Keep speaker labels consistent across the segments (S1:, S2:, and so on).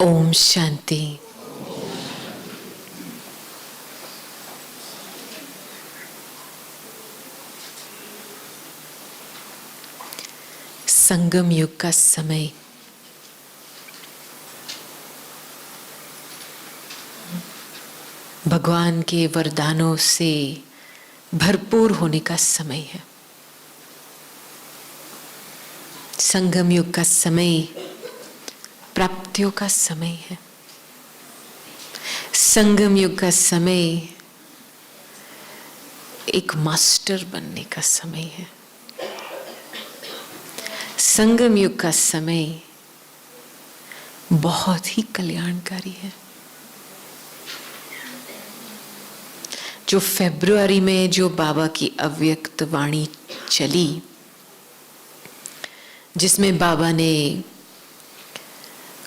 S1: ओम शांति। संगम युग का समय भगवान के वरदानों से भरपूर होने का समय है। संगम युग का समय प्राप्तियों का समय है। संगम युग का समय एक मास्टर बनने का समय है। संगम युग का समय बहुत ही कल्याणकारी है। जो फरवरी में जो बाबा की अव्यक्त वाणी चली, जिसमें बाबा ने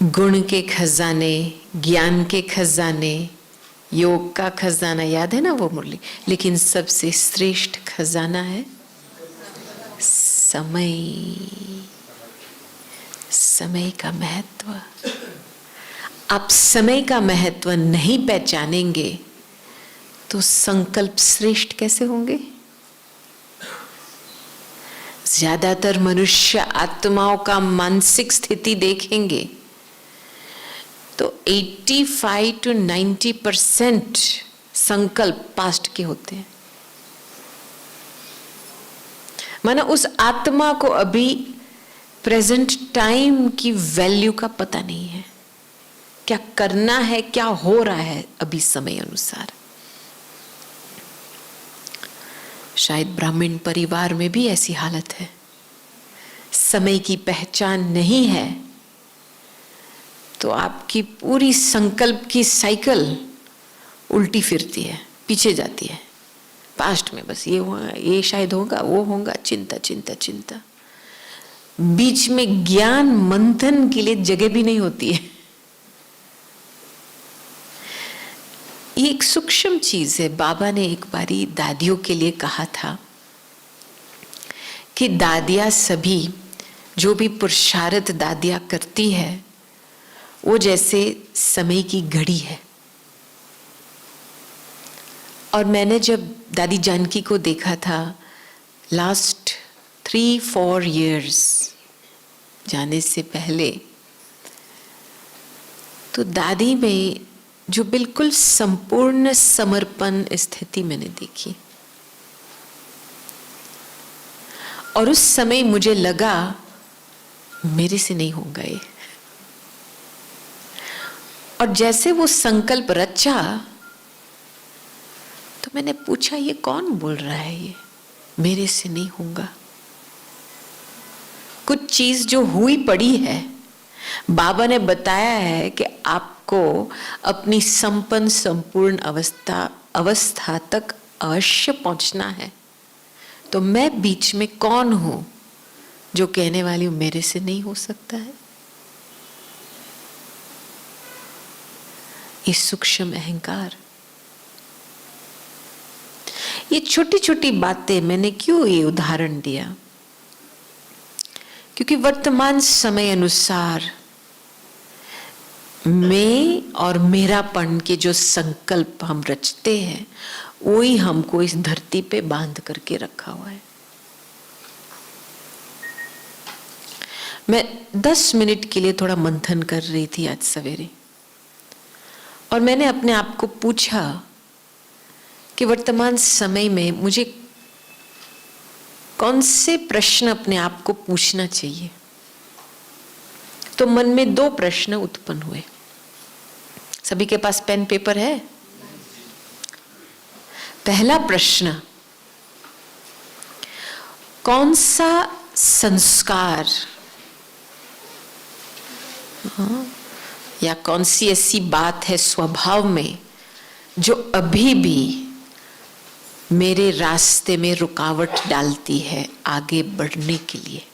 S1: गुण के खजाने, ज्ञान के खजाने, योग का खजाना, याद है ना वो मुरली, लेकिन सबसे श्रेष्ठ खजाना है समय। समय का महत्व। आप समय का महत्व नहीं पहचानेंगे तो संकल्प श्रेष्ठ कैसे होंगे? ज्यादातर मनुष्य आत्माओं का मानसिक स्थिति देखेंगे तो 85 to 90% संकल्प पास्ट के होते हैं। माना उस आत्मा को अभी प्रेजेंट टाइम की वैल्यू का पता नहीं है, क्या करना है, क्या हो रहा है अभी समय अनुसार। शायद ब्राह्मण परिवार में भी ऐसी हालत है। समय की पहचान नहीं है तो आपकी पूरी संकल्प की साइकिल उल्टी फिरती है, पीछे जाती है। पास्ट में बस ये होगा, ये शायद होगा, वो होगा, चिंता चिंता चिंता। बीच में ज्ञान मंथन के लिए जगह भी नहीं होती है। ये एक सूक्ष्म चीज है। बाबा ने एक बारी दादियों के लिए कहा था कि दादियां सभी जो भी पुरुषार्थ दादियां करती है वो जैसे समय की घड़ी है। और मैंने जब दादी जानकी को देखा था लास्ट 3-4 years जाने से पहले, तो दादी में जो बिल्कुल संपूर्ण समर्पण स्थिति मैंने देखी। और उस समय मुझे लगा मेरे से नहीं होगा ये। और जैसे वो संकल्प रचा तो मैंने पूछा ये कौन बोल रहा है, ये मेरे से नहीं होगा। कुछ चीज जो हुई पड़ी है, बाबा ने बताया है कि आपको अपनी संपूर्ण अवस्था तक अवश्य पहुंचना है। तो मैं बीच में कौन हूं जो कहने वाली हूं मेरे से नहीं हो सकता है? ये सूक्ष्म अहंकार। ये छोटी छोटी बातें मैंने क्यों ये उदाहरण दिया? क्योंकि वर्तमान समय अनुसार मैं और मेरापन के जो संकल्प हम रचते हैं वही हमको इस धरती पे बांध करके रखा हुआ है। मैं 10 मिनट के लिए थोड़ा मंथन कर रही थी आज सवेरे, और मैंने अपने आप को पूछा कि वर्तमान समय में मुझे कौन से प्रश्न अपने आप को पूछना चाहिए। तो मन में 2 प्रश्न उत्पन्न हुए। सभी के पास पेन पेपर है? पहला प्रश्न, कौन सा संस्कार या कौन सी ऐसी बात है स्वभाव में जो अभी भी मेरे रास्ते में रुकावट डालती है आगे बढ़ने के लिए?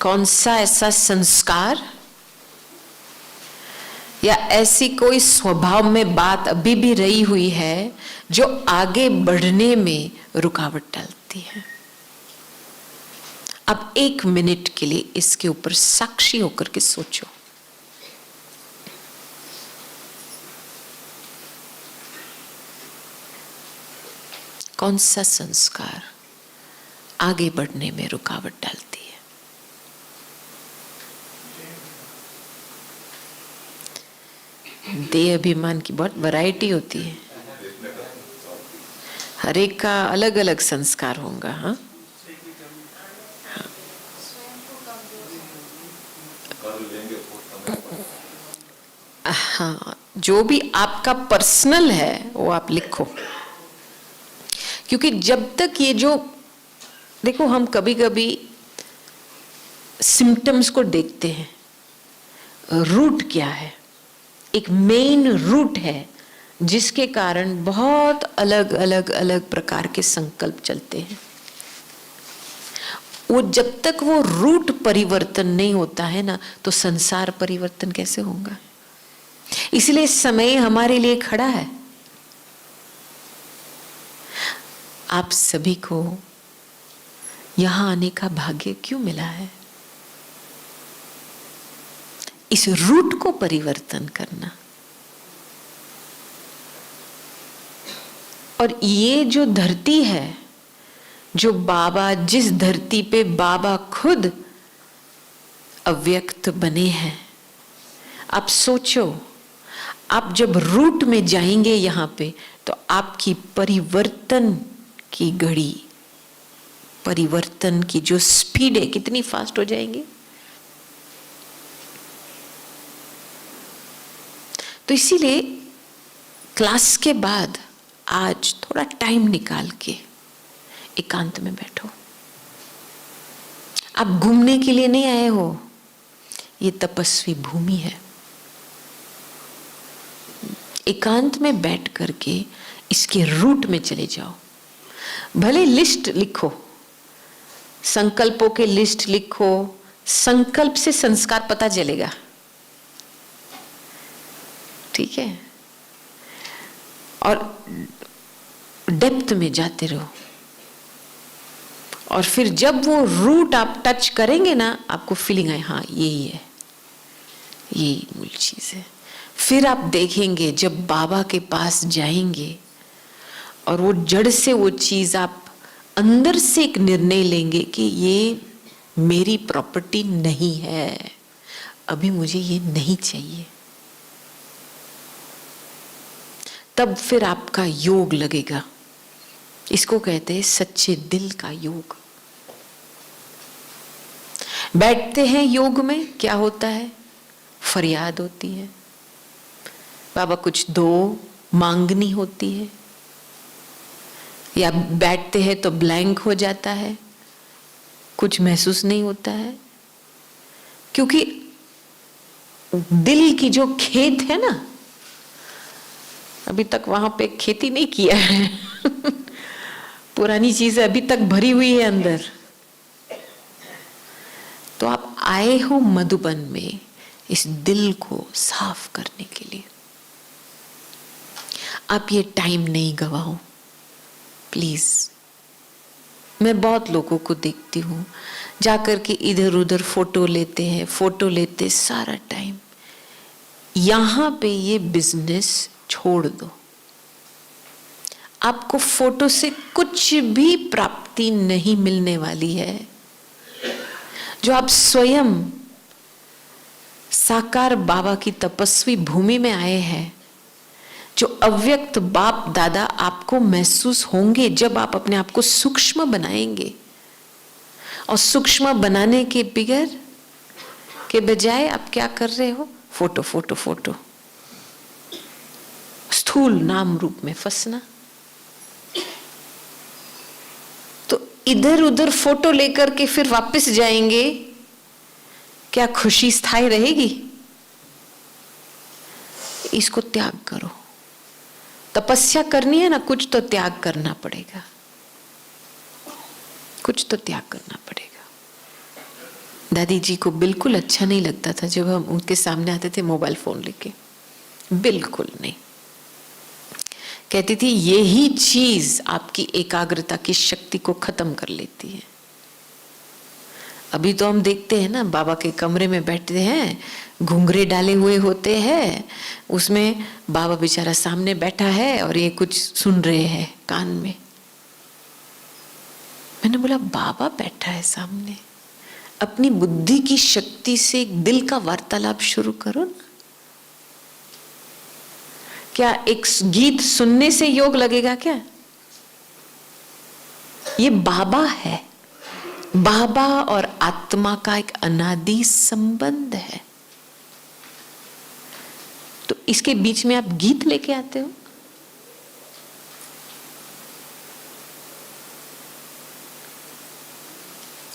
S1: कौन सा ऐसा संस्कार या ऐसी कोई स्वभाव में बात अभी भी रही हुई है जो आगे बढ़ने में रुकावट डालती है? अब 1 मिनट के लिए इसके ऊपर साक्षी होकर के सोचो। कौन सा संस्कार आगे बढ़ने में रुकावट डालती है? देह अभिमान की बहुत वैरायटी होती है, हर एक का अलग अलग संस्कार होगा। हाँ, हाँ, जो भी आपका पर्सनल है वो आप लिखो, क्योंकि जब तक ये जो देखो, हम कभी कभी सिम्टम्स को देखते हैं, रूट क्या है, एक मेन रूट है जिसके कारण बहुत अलग अलग अलग प्रकार के संकल्प चलते हैं। वो जब तक वो रूट परिवर्तन नहीं होता है ना, तो संसार परिवर्तन कैसे होगा? इसलिए समय हमारे लिए खड़ा है। आप सभी को यहां आने का भाग्य क्यों मिला है? इस रूट को परिवर्तन करना। और ये जो धरती है, जो बाबा, जिस धरती पे बाबा खुद अव्यक्त बने हैं, आप सोचो, आप जब रूट में जाएंगे यहां पे, तो आपकी परिवर्तन की घड़ी, परिवर्तन की जो स्पीड है, कितनी फास्ट हो जाएंगी। तो इसीलिए क्लास के बाद आज थोड़ा टाइम निकाल के एकांत में बैठो। आप घूमने के लिए नहीं आए हो, ये तपस्वी भूमि है। एकांत में बैठ करके इसके रूट में चले जाओ। भले लिस्ट लिखो, संकल्पों के लिस्ट लिखो, संकल्प से संस्कार पता चलेगा, ठीक है? और डेप्थ में जाते रहो, और फिर जब वो रूट आप टच करेंगे ना, आपको फीलिंग आए, हाँ यही है, यही मूल चीज है। फिर आप देखेंगे जब बाबा के पास जाएंगे और वो जड़ से वो चीज, आप अंदर से एक निर्णय लेंगे कि ये मेरी प्रॉपर्टी नहीं है, अभी मुझे ये नहीं चाहिए। तब फिर आपका योग लगेगा। इसको कहते हैं सच्चे दिल का योग। बैठते हैं योग में, क्या होता है? फरियाद होती है, बाबा कुछ दो, मांगनी होती है, या बैठते हैं तो ब्लैंक हो जाता है, कुछ महसूस नहीं होता है, क्योंकि दिल की जो खेत है ना, अभी तक वहां पे खेती नहीं किया है पुरानी चीजें अभी तक भरी हुई है अंदर। तो आप आए हो मधुबन में इस दिल को साफ करने के लिए। आप ये टाइम नहीं गवाओ प्लीज। मैं बहुत लोगों को देखती हूँ जाकर के इधर उधर फोटो लेते सारा टाइम। यहां पे ये बिजनेस छोड़ दो। आपको फोटो से कुछ भी प्राप्ति नहीं मिलने वाली है। जो आप स्वयं साकार बाबा की तपस्वी भूमि में आए हैं, जो अव्यक्त बाप दादा आपको महसूस होंगे जब आप अपने आप को सूक्ष्म बनाएंगे। और सूक्ष्म बनाने के बिगर के बजाय आप क्या कर रहे हो? फोटो फोटो फोटो, स्थूल नाम रूप में फंसना। तो इधर उधर फोटो लेकर के फिर वापस जाएंगे, क्या खुशी स्थायी रहेगी? इसको त्याग करो। तपस्या करनी है ना, कुछ तो त्याग करना पड़ेगा, कुछ तो त्याग करना पड़ेगा। दादी जी को बिल्कुल अच्छा नहीं लगता था जब हम उनके सामने आते थे मोबाइल फोन लेके, बिल्कुल नहीं। कहती थी यही चीज आपकी एकाग्रता की शक्ति को खत्म कर लेती है। अभी तो हम देखते हैं ना, बाबा के कमरे में बैठते हैं, घुंघरे डाले हुए होते हैं, उसमें बाबा बेचारा सामने बैठा है और ये कुछ सुन रहे हैं कान में। मैंने बोला बाबा बैठा है सामने, अपनी बुद्धि की शक्ति से एक दिल का वार्तालाप शुरू करो ना। क्या एक गीत सुनने से योग लगेगा क्या? ये बाबा है, बाबा और आत्मा का एक अनादि संबंध है। तो इसके बीच में आप गीत लेके आते हो।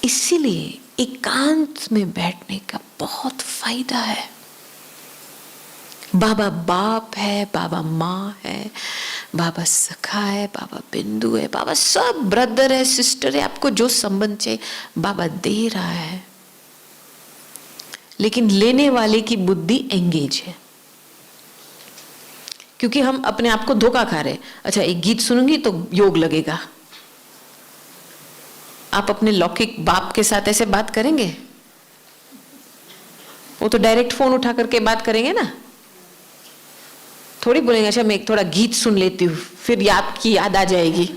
S1: इसीलिए एकांत में बैठने का बहुत फायदा है। बाबा बाप है, बाबा माँ है, बाबा सखा है, बाबा बिंदु है, बाबा सब ब्रदर है, सिस्टर है, आपको जो संबंध चाहिए बाबा दे रहा है। लेकिन लेने वाले की बुद्धि एंगेज है, क्योंकि हम अपने आप को धोखा खा रहे हैं। अच्छा, एक गीत सुनूंगी तो योग लगेगा। आप अपने लौकिक बाप के साथ ऐसे बात करेंगे? वो तो डायरेक्ट फोन उठा करके बात करेंगे ना, थोड़ी बोलेंगे अच्छा मैं एक थोड़ा गीत सुन लेती हूँ फिर आपकी याद आ जाएगी।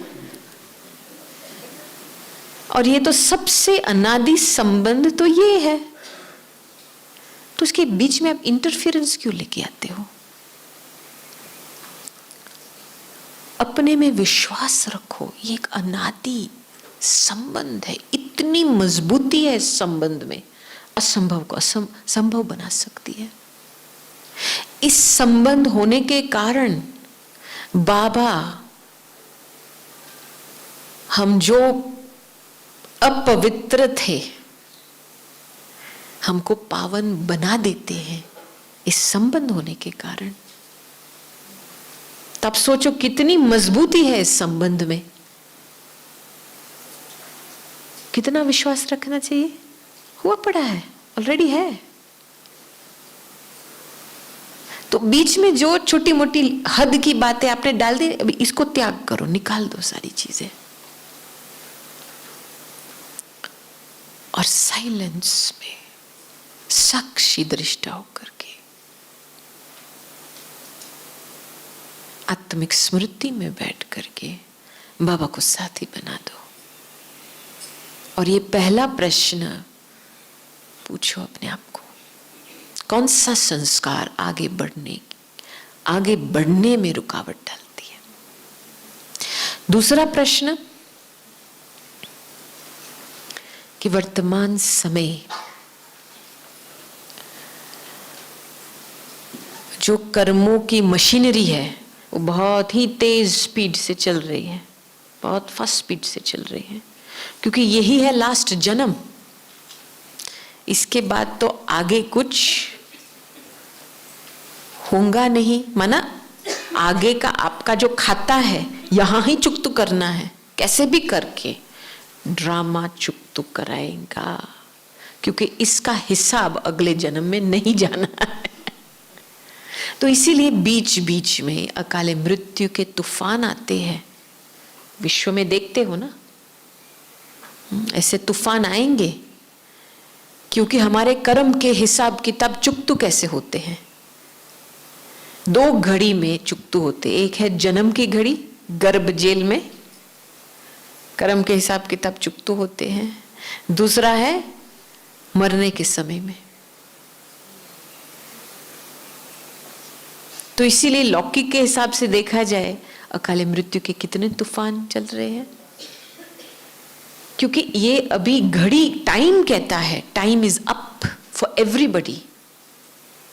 S1: और ये तो सबसे अनादि संबंध तो ये है, तो उसके बीच में आप इंटरफेरेंस क्यों लेके आते हो? अपने में विश्वास रखो, ये एक अनादि संबंध है, इतनी मजबूती है इस संबंध में, असंभव को संभव बना सकती है। इस संबंध होने के कारण बाबा हम जो अपवित्र थे हमको पावन बना देते हैं इस संबंध होने के कारण। तब सोचो कितनी मजबूती है इस संबंध में, कितना विश्वास रखना चाहिए। हुआ पड़ा है, ऑलरेडी है। तो बीच में जो छोटी मोटी हद की बातें आपने डाल दी, अभी इसको त्याग करो, निकाल दो सारी चीजें और साइलेंस में साक्षी दृष्टा होकर के आत्मिक स्मृति में बैठ करके बाबा को साथी बना दो। और ये पहला प्रश्न पूछो अपने आप को, कौन सा संस्कार आगे बढ़ने में रुकावट डालती है? दूसरा प्रश्न कि वर्तमान समय जो कर्मों की मशीनरी है वो बहुत ही तेज स्पीड से चल रही है, बहुत फास्ट स्पीड से चल रही है, क्योंकि यही है लास्ट जन्म। इसके बाद तो आगे कुछ होगा नहीं, माना आगे का आपका जो खाता है यहां ही चुकतू करना है, कैसे भी करके ड्रामा चुकतू कराएगा, क्योंकि इसका हिसाब अगले जन्म में नहीं जाना है। तो इसीलिए बीच बीच में अकाले मृत्यु के तूफान आते हैं। विश्व में देखते हो ना, ऐसे तूफान आएंगे क्योंकि हमारे कर्म के हिसाब किताब चुकतू कैसे होते हैं। दो घड़ी में चुकतू होते, एक है जन्म की घड़ी, गर्भ जेल में कर्म के हिसाब किताब चुकतू होते हैं, दूसरा है मरने के समय में। तो इसीलिए लौकिक के हिसाब से देखा जाए अकाले मृत्यु के कितने तूफान चल रहे हैं, क्योंकि ये अभी घड़ी टाइम कहता है time is up for everybody,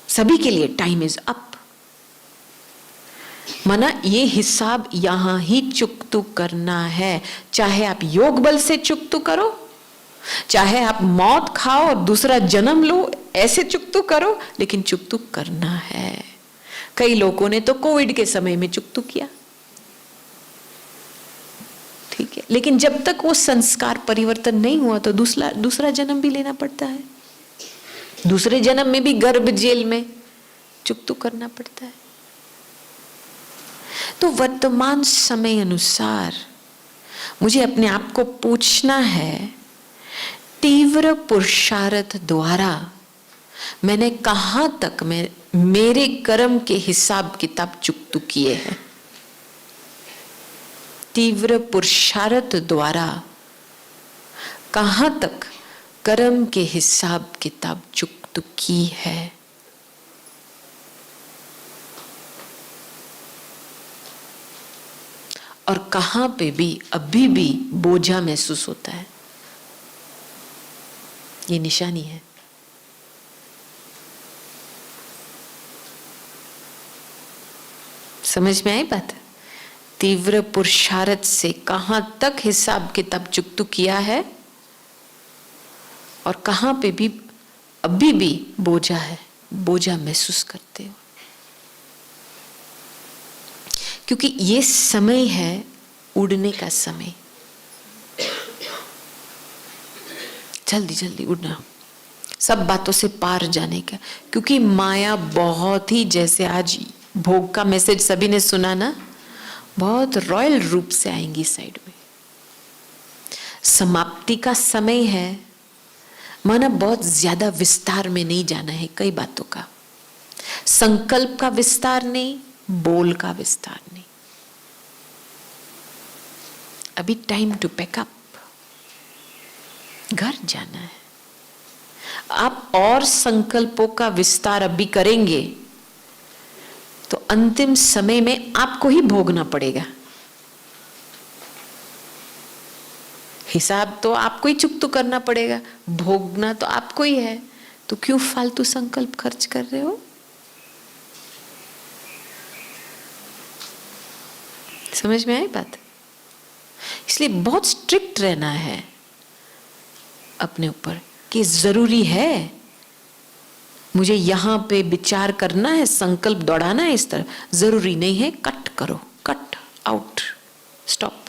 S1: सभी के लिए टाइम इज अप। माना ये हिसाब यहां ही चुकतू करना है, चाहे आप योग बल से चुकतू करो, चाहे आप मौत खाओ और दूसरा जन्म लो, ऐसे चुकतू करो, लेकिन चुकतू करना है। कई लोगों ने तो कोविड के समय में चुकतू किया, ठीक है, लेकिन जब तक वो संस्कार परिवर्तन नहीं हुआ तो दूसरा जन्म भी लेना पड़ता है, दूसरे जन्म में भी गर्भ जेल में चुकतू करना पड़ता है। तो वर्तमान समय अनुसार मुझे अपने आप को पूछना है तीव्र पुरुषार्थ द्वारा मैंने कहां तक मेरे कर्म के हिसाब किताब चुकतू किए हैं। तीव्र पुरुषार्थ द्वारा कहां तक कर्म के हिसाब किताब चुकतू की है। और कहां पे भी अभी भी बोझा महसूस होता है। ये निशानी है। समझ में आई बात? तीव्र पुरुषार्थ से कहां तक हिसाब किताब चुकतू किया है और कहां पे भी अभी भी बोझा है, बोझा महसूस करते हो। क्योंकि ये समय है उड़ने का समय। जल्दी जल्दी उड़ना, सब बातों से पार जाने का। क्योंकि माया बहुत ही, जैसे आज भोग का मैसेज सभी ने सुना ना, बहुत रॉयल रूप से आएंगी साइड में। समाप्ति का समय है, माना बहुत ज्यादा विस्तार में नहीं जाना है कई बातों का। संकल्प का विस्तार नहीं, बोल का विस्तार नहीं। अभी टाइम टू पैक अप, घर जाना है। आप और संकल्पों का विस्तार अभी करेंगे तो अंतिम समय में आपको ही भोगना पड़ेगा। हिसाब तो आपको ही चुकतू करना पड़ेगा, भोगना तो आपको ही है। तो क्यों फालतू संकल्प खर्च कर रहे हो? समझ में आई बात? इसलिए बहुत स्ट्रिक्ट रहना है अपने ऊपर कि जरूरी है, मुझे यहां पे विचार करना है, संकल्प दौड़ाना है इस तरह। जरूरी नहीं है, कट करो, कट आउट, स्टॉप।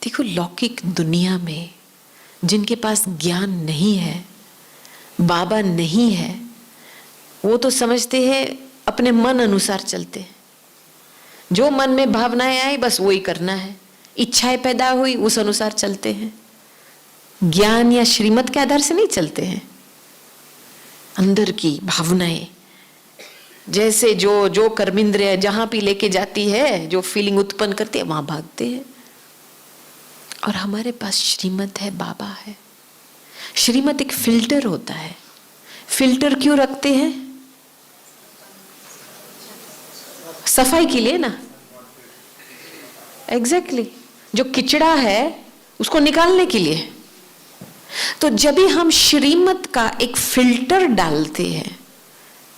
S1: देखो, लौकिक दुनिया में जिनके पास ज्ञान नहीं है, बाबा नहीं है, वो तो समझते हैं अपने मन अनुसार चलते हैं। जो मन में भावनाएं आई बस वही करना है, इच्छाएं पैदा हुई उस अनुसार चलते हैं। ज्ञान या श्रीमत के आधार से नहीं चलते हैं। अंदर की भावनाएं जैसे जो कर्मेंद्रिय जहां भी लेके जाती है, जो फीलिंग उत्पन्न करती है, वहां भागते हैं। और हमारे पास श्रीमत है, बाबा है। श्रीमत एक फिल्टर होता है। फिल्टर क्यों रखते हैं? सफाई के लिए ना। एग्जैक्टली, जो किचड़ा है उसको निकालने के लिए। तो जब भी हम श्रीमत का एक फिल्टर डालते हैं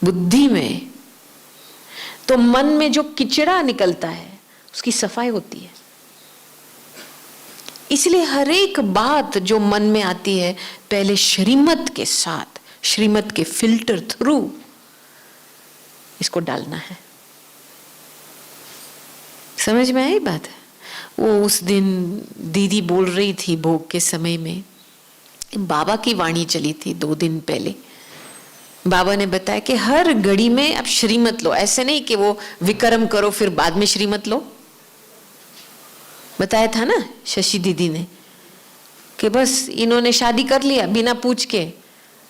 S1: बुद्धि में, तो मन में जो किचड़ा निकलता है उसकी सफाई होती है। इसलिए हर एक बात जो मन में आती है, पहले श्रीमत के साथ, श्रीमत के फिल्टर थ्रू इसको डालना है। समझ में आई बात? वो उस दिन दीदी बोल रही थी भोग के समय में, बाबा की वाणी चली थी 2 दिन पहले। बाबा ने बताया कि हर घड़ी में आप श्रीमत लो। ऐसे नहीं कि वो विक्रम करो फिर बाद में श्रीमत लो। बताया था ना शशि दीदी ने कि बस इन्होंने शादी कर लिया बिना पूछ के।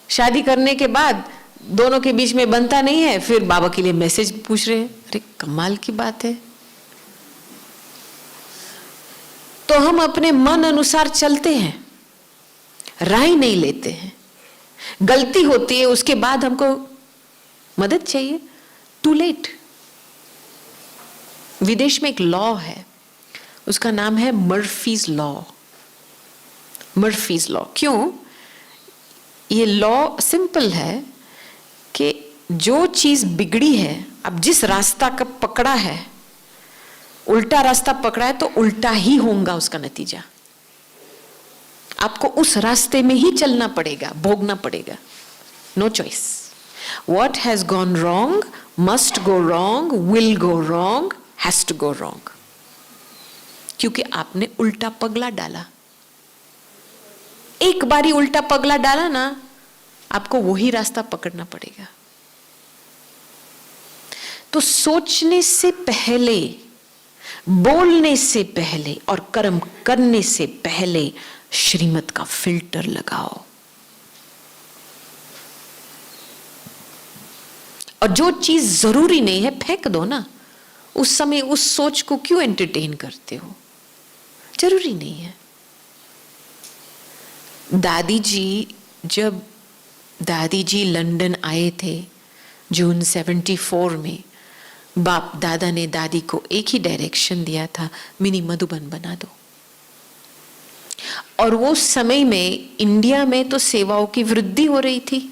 S1: शादी करने के बाद दोनों के बीच में बनता नहीं है, फिर बाबा के लिए मैसेज पूछ रहे हैं। अरे कमाल की बात है। तो हम अपने मन अनुसार चलते हैं, राय नहीं लेते हैं। गलती होती है, उसके बाद हमको मदद चाहिए, टू लेट। विदेश में एक लॉ है, उसका नाम है मर्फीज लॉ। मर्फीज लॉ क्यों? ये लॉ सिंपल है कि जो चीज बिगड़ी है, अब जिस रास्ता का पकड़ा है, उल्टा रास्ता पकड़ा है तो उल्टा ही होगा उसका नतीजा। आपको उस रास्ते में ही चलना पड़ेगा, भोगना पड़ेगा। No choice. What has gone wrong must go wrong, will go wrong, has to go wrong. क्योंकि आपने उल्टा पगला डाला। एक बारी उल्टा पगला डाला ना, आपको वही रास्ता पकड़ना पड़ेगा। तो सोचने से पहले बोलने से पहले और कर्म करने से पहले श्रीमत का फिल्टर लगाओ। और जो चीज जरूरी नहीं है फेंक दो ना। उस समय उस सोच को क्यों एंटरटेन करते हो? जरूरी नहीं है। जब दादी जी लंदन आए थे जून 74 में, बाप दादा ने दादी को एक ही डायरेक्शन दिया था, मिनी मधुबन बना दो। और वो समय में इंडिया में तो सेवाओं की वृद्धि हो रही थी,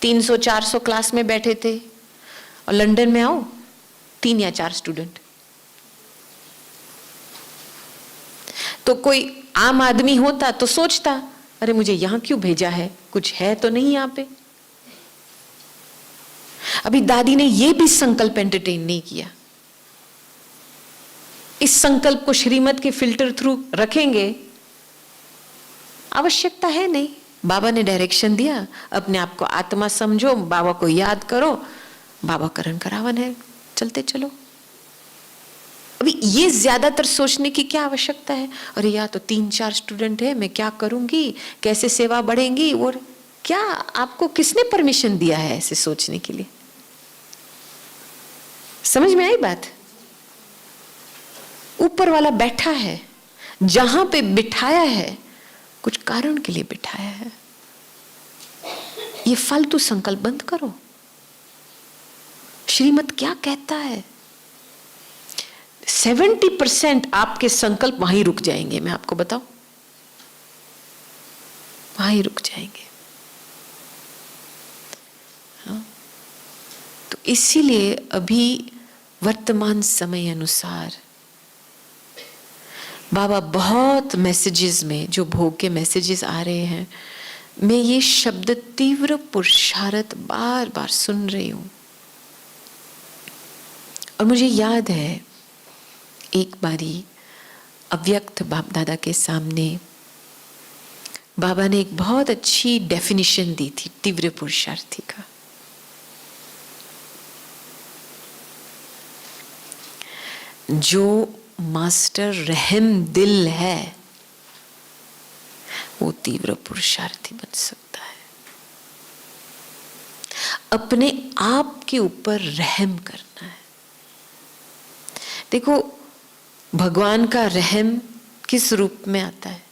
S1: 300-400 क्लास में बैठे थे, और लंदन में आओ 3 या 4 स्टूडेंट। तो कोई आम आदमी होता तो सोचता, अरे मुझे यहां क्यों भेजा है, कुछ है तो नहीं यहां पे। अभी दादी ने यह भी संकल्प एंटरटेन नहीं किया। इस संकल्प को श्रीमत के फिल्टर थ्रू रखेंगे, आवश्यकता है नहीं। बाबा ने डायरेक्शन दिया, अपने आप को आत्मा समझो, बाबा को याद करो, बाबा करण करावन है, चलते चलो। अभी ये ज्यादातर सोचने की क्या आवश्यकता है? अरे यार तो 3-4 स्टूडेंट है, मैं क्या करूंगी, कैसे सेवा बढ़ेंगी, और क्या आपको किसने परमिशन दिया है ऐसे सोचने के लिए? समझ में आई बात? ऊपर वाला बैठा है, जहां पे बिठाया है कुछ कारण के लिए बिठाया है। ये फालतू संकल्प बंद करो। श्रीमत क्या कहता है? 70% आपके संकल्प वहीं ही रुक जाएंगे, मैं आपको बताऊं, वहीं ही रुक जाएंगे। हाँ? तो इसीलिए अभी वर्तमान समय अनुसार बाबा बहुत मैसेजेस में, जो भोग के मैसेजेस आ रहे हैं, मैं ये शब्द तीव्र पुरुषार्थ बार बार सुन रही हूं। और मुझे याद है एक बारी अव्यक्त बाप दादा के सामने बाबा ने एक बहुत अच्छी डेफिनेशन दी थी तीव्र पुरुषार्थी का। जो मास्टर रहम दिल है वो तीव्र पुरुषार्थी बन सकता है। अपने आप के ऊपर रहम करना है। देखो भगवान का रहम किस रूप में आता है?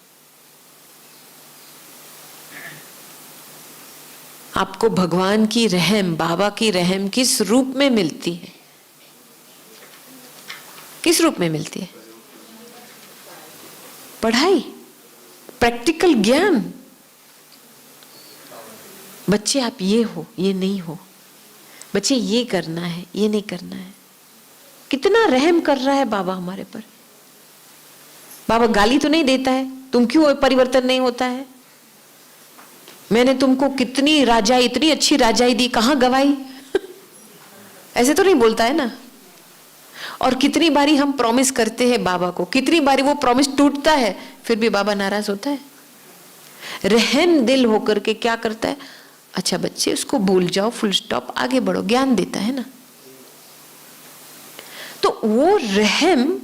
S1: आपको भगवान की रहम, बाबा की रहम किस रूप में मिलती है? किस रूप में मिलती है? पढ़ाई, प्रैक्टिकल ज्ञान। बच्चे आप ये हो, ये नहीं हो, बच्चे ये करना है, ये नहीं करना है। कितना रहम कर रहा है बाबा हमारे पर। बाबा गाली तो नहीं देता है, तुम क्यों परिवर्तन नहीं होता है, मैंने तुमको कितनी राजाई, इतनी अच्छी राजाई दी, कहां गवाई ऐसे तो नहीं बोलता है ना। और कितनी बारी हम प्रॉमिस करते हैं बाबा को, कितनी बारी वो प्रॉमिस टूटता है, फिर भी बाबा नाराज होता है। रहम दिल होकर के क्या करता है? अच्छा बच्चे उसको भूल जाओ, फुल स्टॉप, आगे बढ़ो, ज्ञान देता है ना। तो वो रहम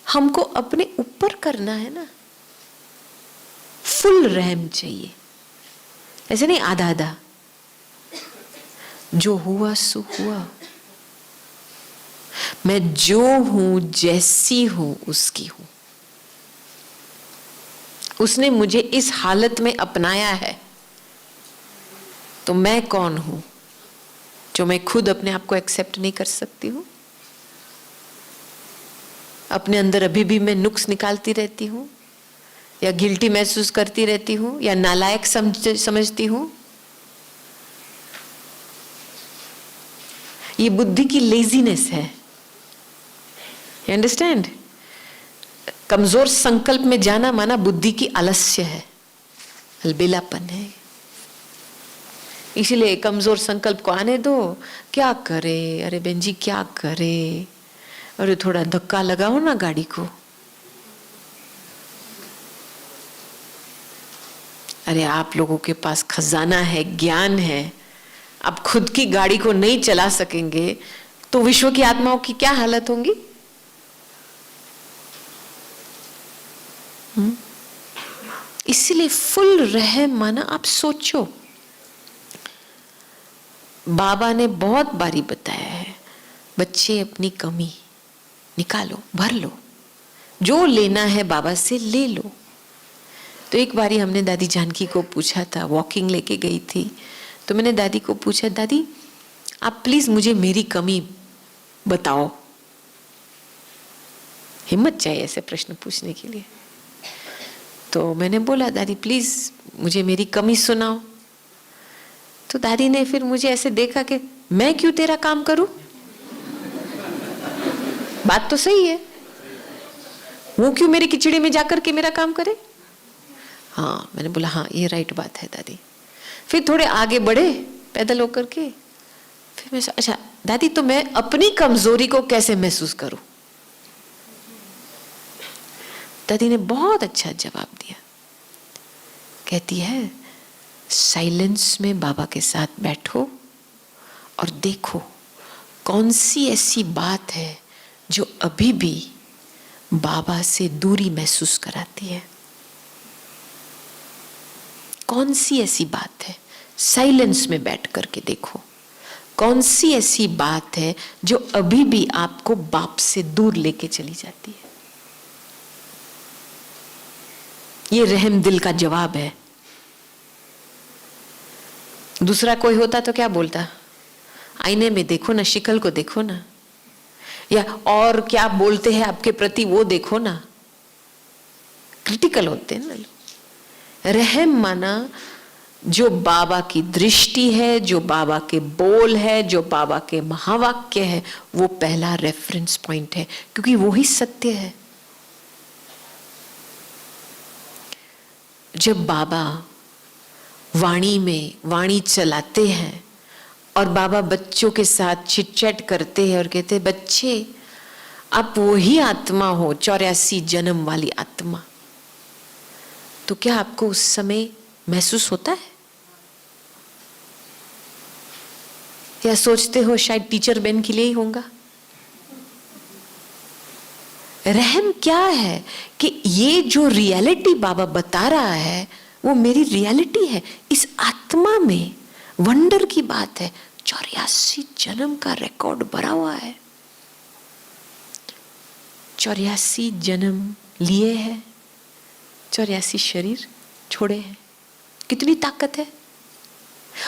S1: हमको अपने ऊपर करना है ना। फुल रहम चाहिए, ऐसे नहीं आधा आधा। जो हुआ सो हुआ, मैं जो हूं, जैसी हूं, उसकी हूं। उसने मुझे इस हालत में अपनाया है, तो मैं कौन हूं जो मैं खुद अपने आप को एक्सेप्ट नहीं कर सकती हूं? अपने अंदर अभी भी मैं नुक्स निकालती रहती हूं, या गिल्टी महसूस करती रहती हूं, या नालायक समझती हूं। ये बुद्धि की लेजीनेस है। You understand? कमजोर संकल्प में जाना माना बुद्धि की आलस्य है, अलबेलापन है। इसीलिए कमजोर संकल्प को आने दो। क्या करे, अरे बहन जी क्या करे, अरे थोड़ा धक्का लगाओ ना गाड़ी को, अरे आप लोगों के पास खजाना है, ज्ञान है, आप खुद की गाड़ी को नहीं चला सकेंगे तो विश्व की आत्माओं की क्या हालत होंगी? इसीलिए फुल रहम माना। आप सोचो, बाबा ने बहुत बारी बताया है, बच्चे अपनी कमी निकालो, भर लो, जो लेना है बाबा से ले लो। तो एक बारी हमने दादी जानकी को पूछा था, वॉकिंग लेके गई थी, तो मैंने दादी को पूछा, दादी आप प्लीज मुझे मेरी कमी बताओ। हिम्मत चाहिए ऐसे प्रश्न पूछने के लिए। तो मैंने बोला, दादी प्लीज मुझे मेरी कमी सुनाओ। तो दादी ने फिर मुझे ऐसे देखा कि मैं क्यों तेरा काम करूं, बात तो सही है, वो क्यों मेरी खिचड़ी में जाकर के मेरा काम करे। हाँ, मैंने बोला हाँ ये राइट बात है दादी। फिर थोड़े आगे बढ़े पैदल होकर के, फिर मैं अच्छा दादी तो मैं अपनी कमजोरी को कैसे महसूस करूं। दादी ने बहुत अच्छा जवाब दिया, कहती है साइलेंस में बाबा के साथ बैठो और देखो कौन सी ऐसी बात है जो अभी भी बाबा से दूरी महसूस कराती है। कौन सी ऐसी बात है, साइलेंस में बैठ करके देखो कौन सी ऐसी बात है जो अभी भी आपको बाप से दूर लेके चली जाती है। ये रहम दिल का जवाब है। दूसरा कोई होता तो क्या बोलता, आईने में देखो ना, शिकल को देखो ना, या और क्या बोलते हैं आपके प्रति वो देखो ना। क्रिटिकल होते हैं ना लोग। रहम माना जो बाबा की दृष्टि है, जो बाबा के बोल है, जो बाबा के महावाक्य है, वो पहला रेफरेंस पॉइंट है, क्योंकि वो ही सत्य है। जब बाबा वाणी में वाणी चलाते हैं और बाबा बच्चों के साथ चिटचैट करते हैं और कहते हैं बच्चे आप वही आत्मा हो, 84 जन्म वाली आत्मा, तो क्या आपको उस समय महसूस होता है, या सोचते हो शायद टीचर बहन के लिए ही होगा। रहम क्या है कि ये जो रियलिटी बाबा बता रहा है वो मेरी रियलिटी है। इस आत्मा में वंडर की बात है, 84 जन्म का रिकॉर्ड भरा हुआ है। 84 जन्म लिए हैं, 84 शरीर छोड़े हैं। कितनी ताकत है,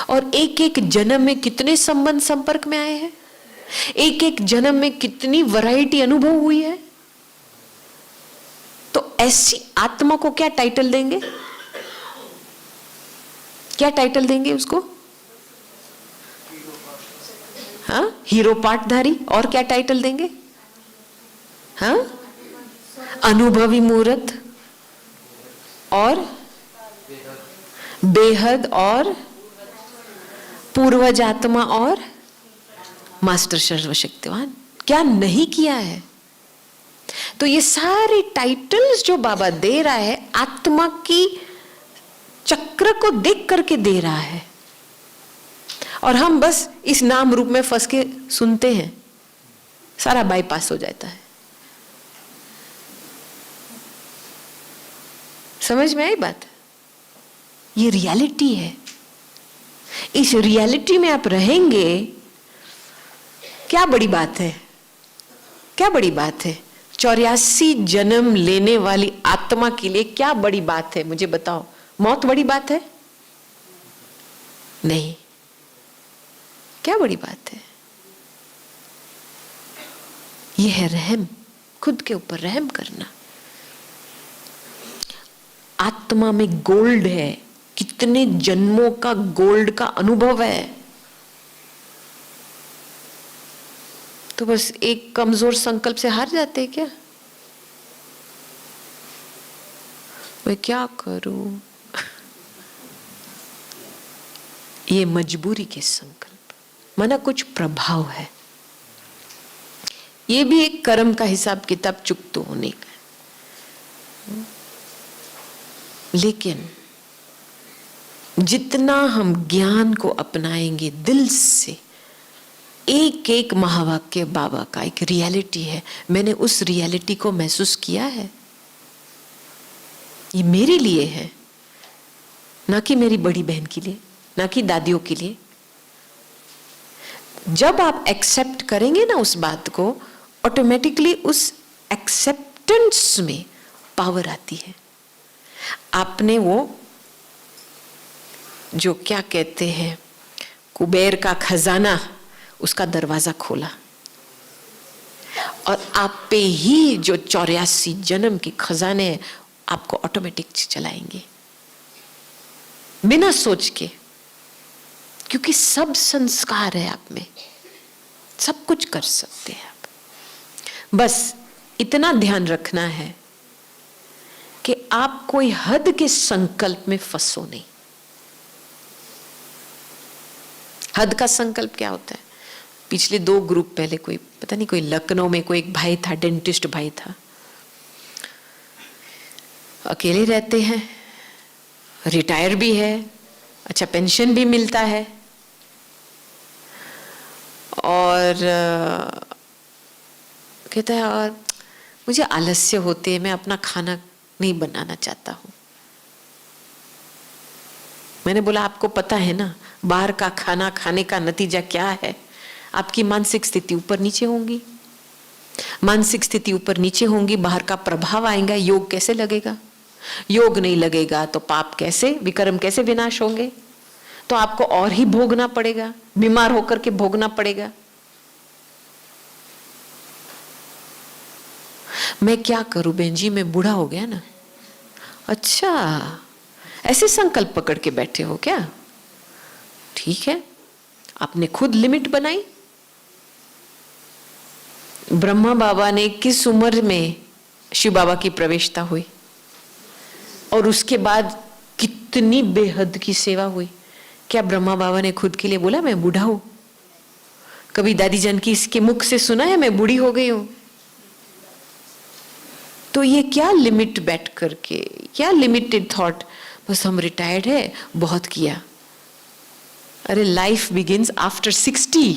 S1: और एक एक जन्म में कितने संबंध संपर्क में आए हैं, एक एक जन्म में कितनी वैरायटी अनुभव हुई है। तो ऐसी आत्मा को क्या टाइटल देंगे, क्या टाइटल देंगे उसको? हाँ, हीरो पाठधारी। और क्या टाइटल देंगे? हाँ, अनुभवी मूर्त और बेहद और पूर्वज आत्मा और मास्टर सर्वशक्तिवान। क्या नहीं किया है? तो ये सारे टाइटल्स जो बाबा दे रहा है आत्मा की चक्र को देख करके दे रहा है, और हम बस इस नाम रूप में फंस के सुनते हैं, सारा बाईपास हो जाता है। समझ में आई बात? ये रियलिटी है। इस रियलिटी में आप रहेंगे, क्या बड़ी बात है, क्या बड़ी बात है। 84 जन्म लेने वाली आत्मा के लिए क्या बड़ी बात है, मुझे बताओ। मौत बड़ी बात है? नहीं। क्या बड़ी बात है? यह है रहम, खुद के ऊपर रहम करना। आत्मा में गोल्ड है, कितने जन्मों का गोल्ड का अनुभव है। तो बस एक कमजोर संकल्प से हार जाते हैं क्या? मैं क्या करूं? ये मजबूरी के संकल्प, माना कुछ प्रभाव है। ये भी एक कर्म का हिसाब किताब चुकतो होने का। लेकिन जितना हम ज्ञान को अपनाएंगे दिल से, एक एक महावाक्य बाबा का एक रियलिटी है। मैंने उस रियलिटी को महसूस किया है, ये मेरे लिए है, ना कि मेरी बड़ी बहन के लिए, ना कि दादियों के लिए। जब आप एक्सेप्ट करेंगे ना उस बात को, ऑटोमेटिकली उस एक्सेप्टेंस में पावर आती है। आपने वो जो क्या कहते हैं कुबेर का खजाना, उसका दरवाजा खोला, और आप पे ही जो 84 जन्म के खजाने आपको ऑटोमेटिक चलाएंगे बिना सोच के, क्योंकि सब संस्कार है आप में, सब कुछ कर सकते हैं आप। बस इतना ध्यान रखना है कि आप कोई हद के संकल्प में फंसो नहीं। हद का संकल्प क्या होता है? पिछले 2 ग्रुप पहले कोई पता नहीं, कोई लखनऊ में कोई एक भाई था, डेंटिस्ट भाई था, अकेले रहते हैं, रिटायर भी है, अच्छा पेंशन भी मिलता है, और कहता है और मुझे आलस्य होती है, मैं अपना खाना नहीं बनाना चाहता हूं। मैंने बोला आपको पता है ना बाहर का खाना खाने का नतीजा क्या है? आपकी मानसिक स्थिति ऊपर नीचे होंगी, मानसिक स्थिति ऊपर नीचे होंगी, बाहर का प्रभाव आएगा, योग कैसे लगेगा? योग नहीं लगेगा तो पाप कैसे, विकर्म कैसे विनाश होंगे? तो आपको और ही भोगना पड़ेगा, बीमार होकर के भोगना पड़ेगा। मैं क्या करूं बहन जी, मैं बूढ़ा हो गया ना। अच्छा, ऐसे संकल्प पकड़ के बैठे हो क्या? ठीक है, आपने खुद लिमिट बनाई। ब्रह्मा बाबा ने किस उम्र में शिव बाबा की प्रवेशता हुई, और उसके बाद कितनी बेहद की सेवा हुई। क्या ब्रह्मा बाबा ने खुद के लिए बोला मैं बूढ़ा हूं? कभी दादी जान की इसके मुख से सुना है मैं बूढ़ी हो गई हूं? तो ये क्या लिमिट बैठ करके, क्या लिमिटेड थॉट, बस हम रिटायर्ड है, बहुत किया। अरे लाइफ बिगिंस आफ्टर 60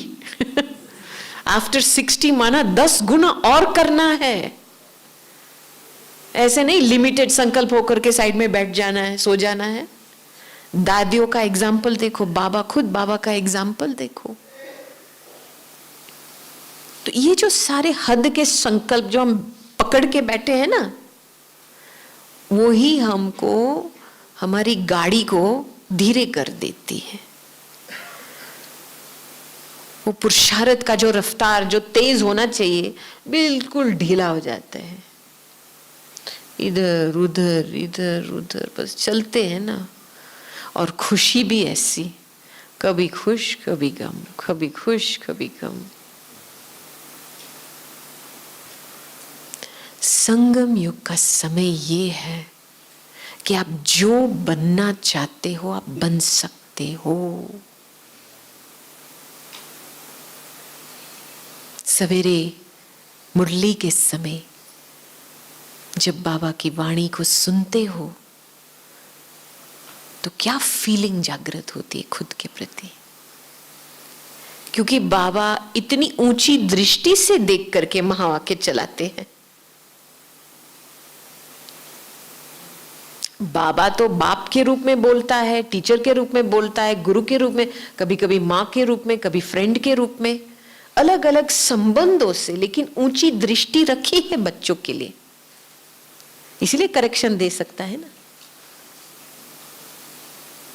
S1: आफ्टर 60 माना 10 गुना और करना है। ऐसे नहीं लिमिटेड संकल्प होकर के साइड में बैठ जाना है, सो जाना है। दादियों का एग्जाम्पल देखो, बाबा खुद बाबा का एग्जाम्पल देखो। तो ये जो सारे हद के संकल्प जो हम पकड़ के बैठे हैं ना, वो ही हमको, हमारी गाड़ी को धीरे कर देती है। वो पुरुषार्थ का जो रफ्तार, जो तेज होना चाहिए, बिल्कुल ढीला हो जाता है। इधर उधर इधर उधर बस चलते हैं ना। और खुशी भी ऐसी, कभी खुश कभी गम, कभी खुश कभी गम। संगम युग का समय ये है कि आप जो बनना चाहते हो आप बन सकते हो। सवेरे मुरली के समय जब बाबा की वाणी को सुनते हो तो क्या फीलिंग जागृत होती है खुद के प्रति, क्योंकि बाबा इतनी ऊंची दृष्टि से देख करके महावाक्य चलाते हैं। बाबा तो बाप के रूप में बोलता है, टीचर के रूप में बोलता है, गुरु के रूप में, कभी कभी माँ के रूप में, कभी फ्रेंड के रूप में, अलग अलग संबंधों से, लेकिन ऊंची दृष्टि रखी है बच्चों के लिए, इसलिए करेक्शन दे सकता है ना,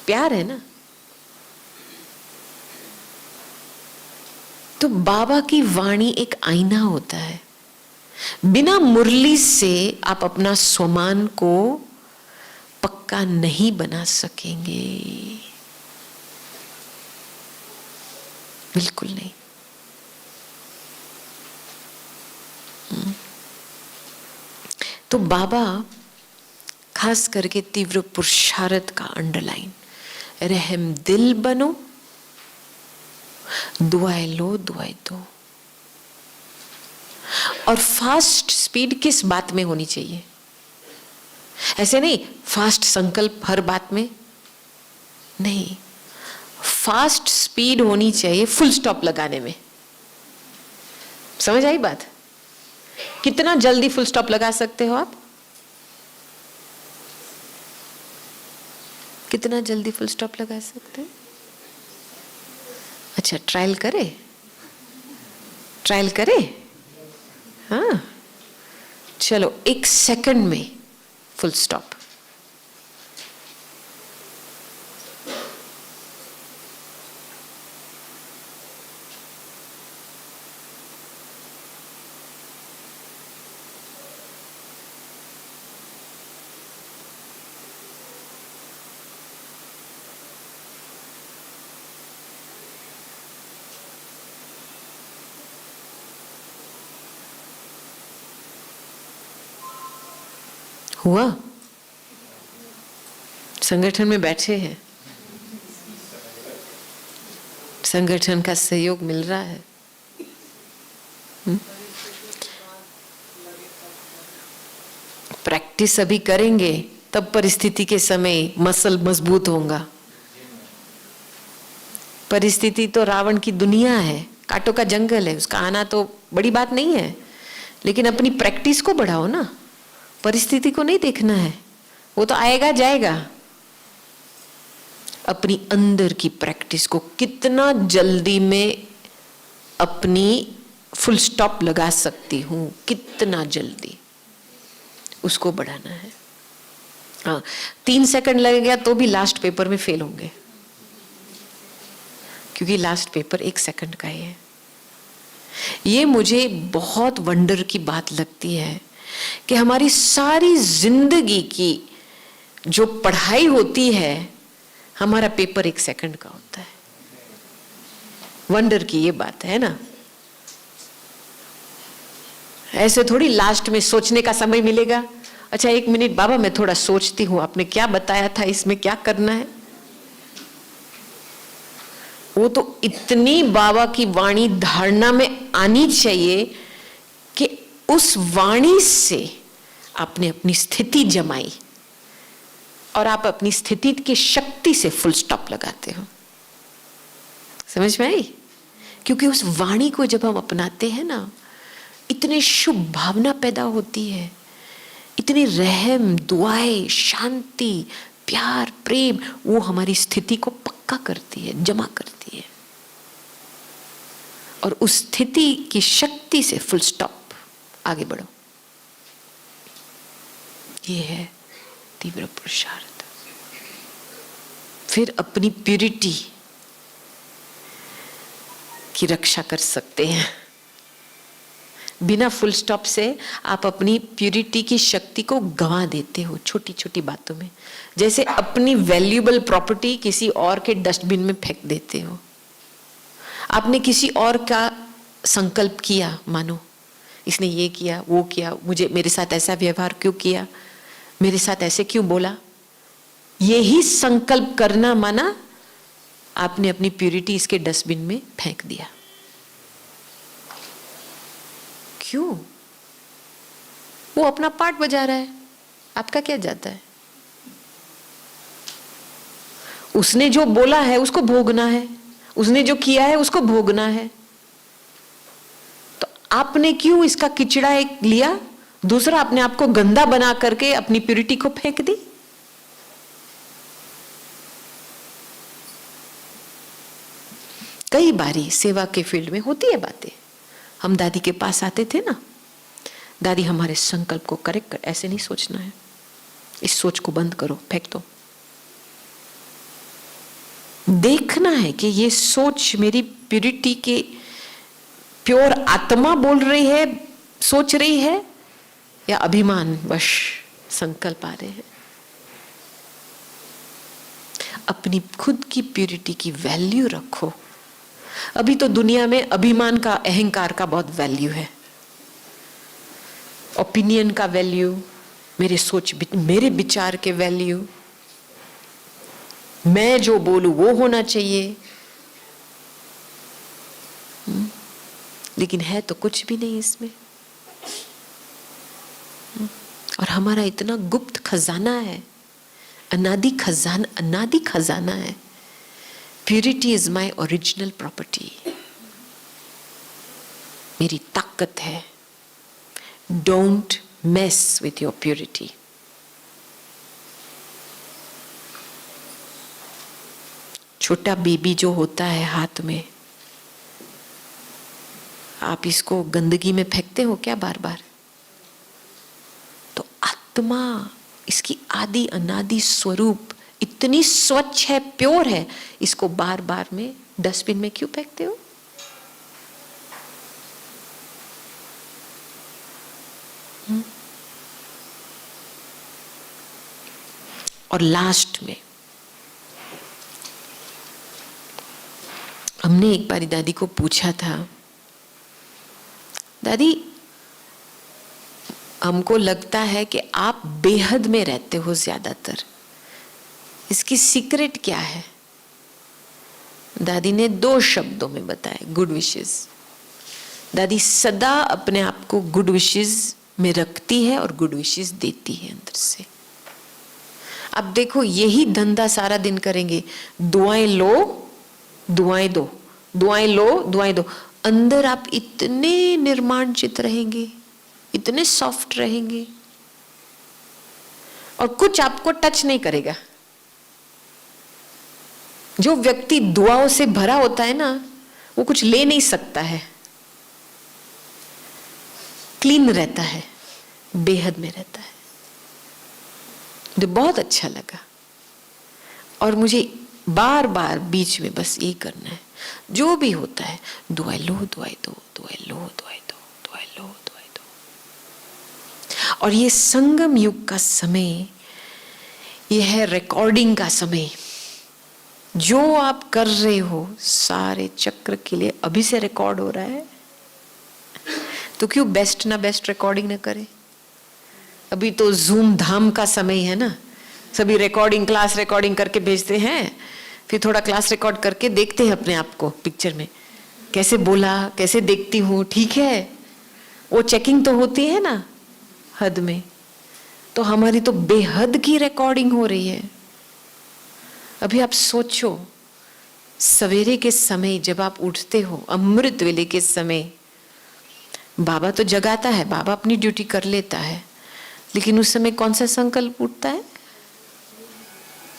S1: प्यार है ना। तो बाबा की वाणी एक आईना होता है। बिना मुरली से आप अपना स्वमान को पक्का नहीं बना सकेंगे, बिल्कुल नहीं। तो बाबा खास करके तीव्र पुरुषार्थ का अंडरलाइन, रहम दिल बनो, दुआएं लो दुआएं दो। और फास्ट स्पीड किस बात में होनी चाहिए? ऐसे नहीं फास्ट संकल्प हर बात में नहीं, फास्ट स्पीड होनी चाहिए फुल स्टॉप लगाने में। समझ आई बात? कितना जल्दी फुल स्टॉप लगा सकते हो आप? कितना जल्दी फुल स्टॉप लगा सकते हैं? अच्छा, ट्रायल करे, ट्रायल करे। हाँ, चलो 1 सेकंड में फुल स्टॉप। हुआ? संगठन में बैठे हैं, संगठन का सहयोग मिल रहा है। प्रैक्टिस अभी करेंगे तब परिस्थिति के समय मसल मजबूत होगा। परिस्थिति तो रावण की दुनिया है, कांटों का जंगल है, उसका आना तो बड़ी बात नहीं है, लेकिन अपनी प्रैक्टिस को बढ़ाओ ना। परिस्थिति को नहीं देखना है, वो तो आएगा जाएगा। अपनी अंदर की प्रैक्टिस को कितना जल्दी मैं अपनी फुल स्टॉप लगा सकती हूं, कितना जल्दी, उसको बढ़ाना है। हाँ, 3 सेकंड लगेगा तो भी लास्ट पेपर में फेल होंगे, क्योंकि लास्ट पेपर 1 सेकंड का ही है। ये मुझे बहुत वंडर की बात लगती है कि हमारी सारी जिंदगी की जो पढ़ाई होती है, हमारा पेपर 1 सेकंड का होता है। वंडर की ये बात है ना। ऐसे थोड़ी लास्ट में सोचने का समय मिलेगा। अच्छा 1 मिनट बाबा मैं थोड़ा सोचती हूं, आपने क्या बताया था, इसमें क्या करना है। वो तो इतनी बाबा की वाणी धारणा में आनी चाहिए कि उस वाणी से आपने अपनी स्थिति जमाई और आप अपनी स्थिति की शक्ति से फुल स्टॉप लगाते हो। समझ में आई? क्योंकि उस वाणी को जब हम अपनाते हैं ना, इतनी शुभ भावना पैदा होती है, इतनी रहम, दुआएं, शांति, प्यार, प्रेम, वो हमारी स्थिति को पक्का करती है, जमा करती है। और उस स्थिति की शक्ति से फुल स्टॉप, आगे बढ़ो। ये है तीव्र पुरुषार्थ। फिर अपनी प्यूरिटी की रक्षा कर सकते हैं। बिना फुल स्टॉप से आप अपनी प्यूरिटी की शक्ति को गंवा देते हो छोटी छोटी बातों में। जैसे अपनी वैल्यूएबल प्रॉपर्टी किसी और के डस्टबिन में फेंक देते हो। आपने किसी और का संकल्प किया, मानो इसने ये किया, वो किया, मुझे मेरे साथ ऐसा व्यवहार क्यों किया, मेरे साथ ऐसे क्यों बोला, यही संकल्प करना माना आपने अपनी प्यूरिटी इसके डस्टबिन में फेंक दिया। क्यों? वो अपना पार्ट बजा रहा है, आपका क्या जाता है? उसने जो बोला है उसको भोगना है, उसने जो किया है उसको भोगना है। तो आपने क्यों इसका किचड़ा एक लिया, दूसरा अपने आप को गंदा बना करके अपनी प्यूरिटी को फेंक दी? कई बारी सेवा के फील्ड में होती है बातें। हम दादी के पास आते थे ना, दादी हमारे संकल्प को करेक्ट कर, ऐसे नहीं सोचना है, इस सोच को बंद करो, फेंक दो। देखना है कि ये सोच मेरी प्यूरिटी के प्योर आत्मा बोल रही है, सोच रही है, या अभिमान वश संकल्प आ रहे हैं। अपनी खुद की प्यूरिटी की वैल्यू रखो। अभी तो दुनिया में अभिमान का, अहंकार का बहुत वैल्यू है, ओपिनियन का वैल्यू, मेरे सोच, मेरे विचार के वैल्यू, मैं जो बोलूं वो होना चाहिए। लेकिन है तो कुछ भी नहीं इसमें। और हमारा इतना गुप्त खजाना है, अनादि खजाना है। Purity is my original property, मेरी ताकत है। Don't mess with your purity. छोटा बेबी जो होता है हाथ में, आप इसको गंदगी में फेंकते हो क्या बार बार? तो आत्मा, इसकी आदि अनादि स्वरूप इतनी स्वच्छ है, प्योर है, इसको बार बार में डस्टबिन में क्यों फेंकते हो? और लास्ट में हमने एक बारी दादी को पूछा था, दादी हमको लगता है कि आप बेहद में रहते हो ज्यादातर, इसकी सीक्रेट क्या है? दादी ने 2 शब्दों में बताया, गुड विशेस। दादी सदा अपने आप को गुड विशेस में रखती है और गुड विशेस देती है अंदर से। अब देखो यही धंधा सारा दिन करेंगे, दुआएं लो दुआएं दो, दुआएं लो दुआएं दो, अंदर आप इतने निर्माणचित रहेंगे, इतने सॉफ्ट रहेंगे और कुछ आपको टच नहीं करेगा। जो व्यक्ति दुआओं से भरा होता है ना, वो कुछ ले नहीं सकता है, क्लीन रहता है, बेहद में रहता है। मुझे बहुत अच्छा लगा और मुझे बार बार बीच में बस यही करना है, जो भी होता है दुआएं लो दुआएं दो, दुआएं लो दुआएं दो, दुआएं लो दुआएं दो। और ये संगम युग का समय, यह है रिकॉर्डिंग का समय। जो आप कर रहे हो सारे चक्र के लिए अभी से रिकॉर्ड हो रहा है, तो क्यों बेस्ट ना बेस्ट रिकॉर्डिंग ना करें? अभी तो जूम धाम का समय है ना, सभी रिकॉर्डिंग क्लास रिकॉर्डिंग करके भेजते हैं, फिर थोड़ा क्लास रिकॉर्ड करके देखते हैं अपने आप को पिक्चर में, कैसे बोला, कैसे देखती हूँ, ठीक है, वो चेकिंग तो होती है ना हद में। तो हमारी तो बेहद की रिकॉर्डिंग हो रही है। अभी आप सोचो, सवेरे के समय जब आप उठते हो, अमृत वेले के समय, बाबा तो जगाता है, बाबा अपनी ड्यूटी कर लेता है, लेकिन उस समय कौन सा संकल्प उठता है?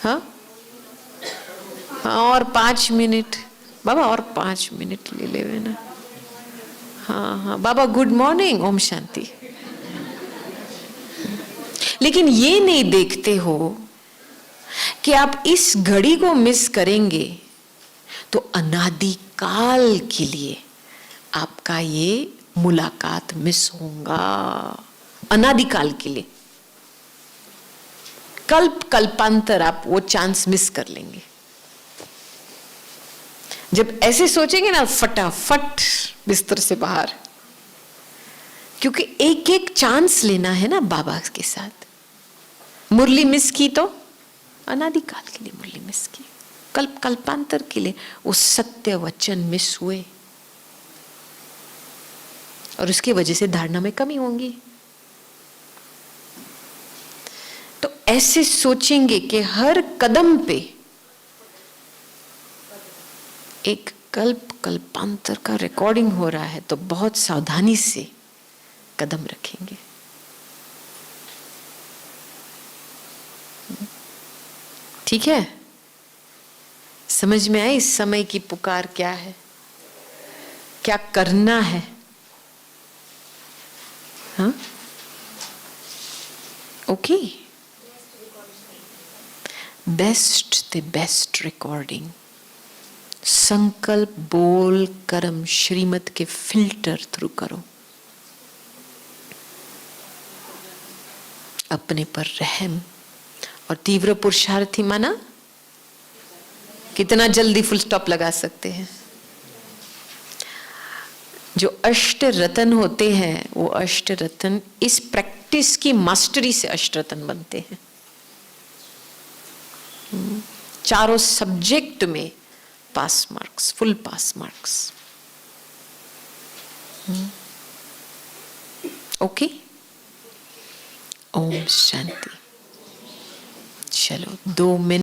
S1: हाँ, और 5 मिनट बाबा, और 5 मिनट ले ले ना। हाँ हाँ बाबा, गुड मॉर्निंग, ओम शांति। लेकिन ये नहीं देखते हो कि आप इस घड़ी को मिस करेंगे तो अनादि काल के लिए आपका ये मुलाकात मिस होगा, अनादि काल के लिए। कल्प कल्पांतर आप वो चांस मिस कर लेंगे। जब ऐसे सोचेंगे ना, फटाफट बिस्तर से बाहर, क्योंकि एक एक चांस लेना है ना बाबा के साथ। मुरली मिस की तो अनादि काल के लिए मुरली मिस की, कल्प कल्पांतर के लिए वो सत्य वचन मिस हुए, और उसकी वजह से धारणा में कमी होंगी। तो ऐसे सोचेंगे कि हर कदम पे एक कल्प कल्पांतर का रिकॉर्डिंग हो रहा है, तो बहुत सावधानी से कदम रखेंगे। ठीक है, समझ में आई इस समय की पुकार क्या है, क्या करना है? हाँ, okay, best the best recording. संकल्प, बोल, कर्म, श्रीमत के फिल्टर थ्रू करो। अपने पर रहम और तीव्र पुरुषार्थी माना, कितना जल्दी फुल स्टॉप लगा सकते हैं। जो अष्ट रतन होते हैं, वो अष्ट रतन इस प्रैक्टिस की मास्टरी से अष्ट रतन बनते हैं। चारों सब्जेक्ट में pass marks, full pass marks. Okay, Om Shanti. चलो 2 मिनट।